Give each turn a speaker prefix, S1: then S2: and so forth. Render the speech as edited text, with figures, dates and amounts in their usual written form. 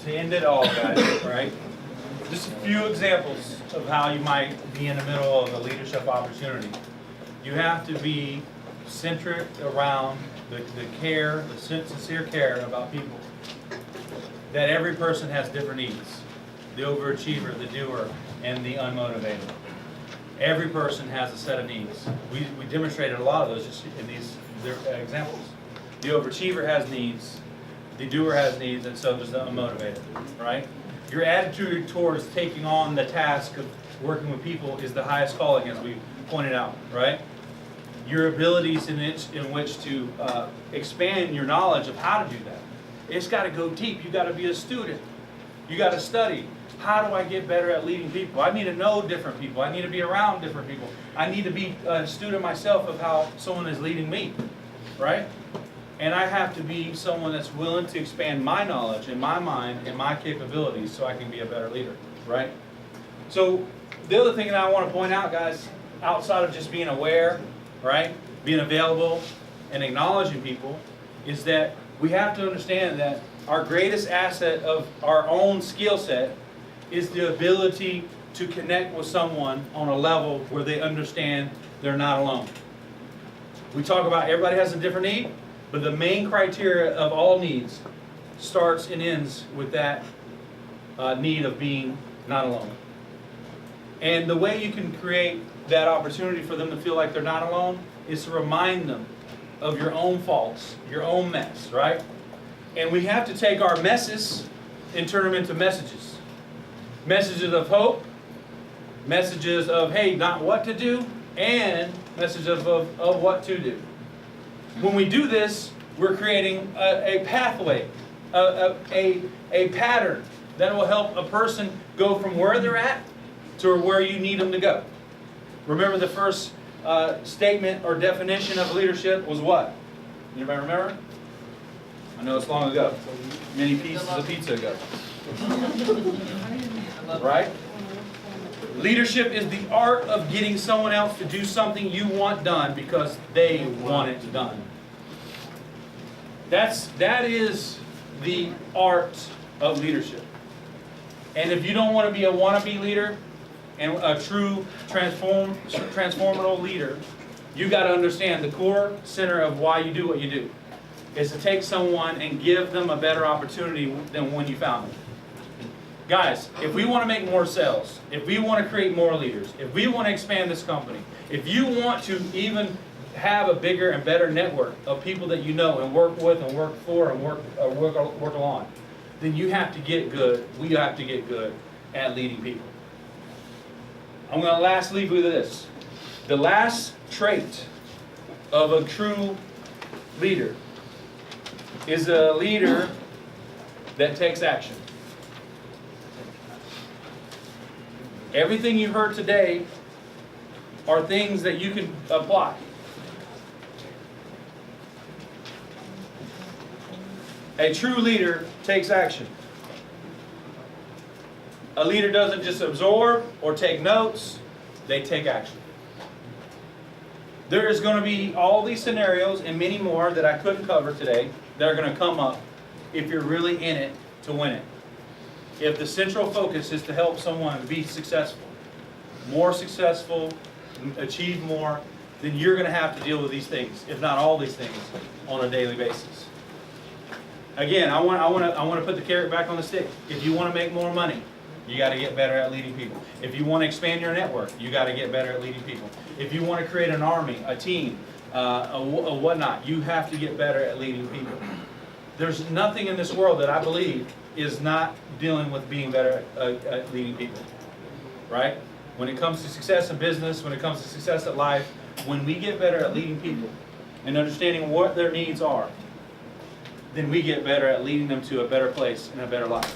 S1: to end it all, guys, right? Just a few examples of how you might be in the middle of a leadership opportunity. You have to be centric around the care, the sincere care about people. That every person has different needs. The overachiever, the doer, and the unmotivated. Every person has a set of needs. We demonstrated a lot of those just in these examples. The overachiever has needs, the doer has needs, and so does the unmotivated, right? Your attitude towards taking on the task of working with people is the highest calling, as we pointed out, right? Your abilities in which to expand your knowledge of how to do that. It's got to go deep. You got to be a student. You got to study. How do I get better at leading people? I need to know different people. I need to be around different people. I need to be a student myself of how someone is leading me, right? And I have to be someone that's willing to expand my knowledge and my mind and my capabilities so I can be a better leader, right? So the other thing that I want to point out, guys, outside of just being aware, right, being available and acknowledging people, is that we have to understand that our greatest asset of our own skill set is the ability to connect with someone on a level where they understand they're not alone. We talk about everybody has a different need, but the main criteria of all needs starts and ends with that need of being not alone. And the way you can create that opportunity for them to feel like they're not alone is to remind them of your own faults, your own mess, right? And we have to take our messes and turn them into messages. Messages of hope, messages of, hey, not what to do, and messages of what to do. When we do this, we're creating a pathway, a pattern that will help a person go from where they're at to where you need them to go. Remember the first statement or definition of leadership was what? Anybody remember? I know it's long ago. Many pieces of pizza ago. Right? Leadership is the art of getting someone else to do something you want done because they want it done. That is the art of leadership. And if you don't want to be a wannabe leader and a true transformative leader, you got to understand the core center of why you do what you do is to take someone and give them a better opportunity than when you found them. Guys, if we want to make more sales, if we want to create more leaders, if we want to expand this company, if you want to even have a bigger and better network of people that you know and work with and work for and work along, then you have to get good. We have to get good at leading people. I'm going to last leave with this. The last trait of a true leader is a leader that takes action. Everything you heard today are things that you can apply. A true leader takes action. A leader doesn't just absorb or take notes, they take action. There is going to be all these scenarios and many more that I couldn't cover today that are going to come up if you're really in it to win it. If the central focus is to help someone be successful, achieve more, then you're going to have to deal with these things, if not all these things, on a daily basis. Again, I want to put the carrot back on the stick. If you want to make more money, you got to get better at leading people. If you want to expand your network, you got to get better at leading people. If you want to create an army, a team, a whatnot, you have to get better at leading people. There's nothing in this world that I believe is not dealing with being better at leading people, right? When it comes to success in business, when it comes to success at life, when we get better at leading people and understanding what their needs are, then we get better at leading them to a better place and a better life.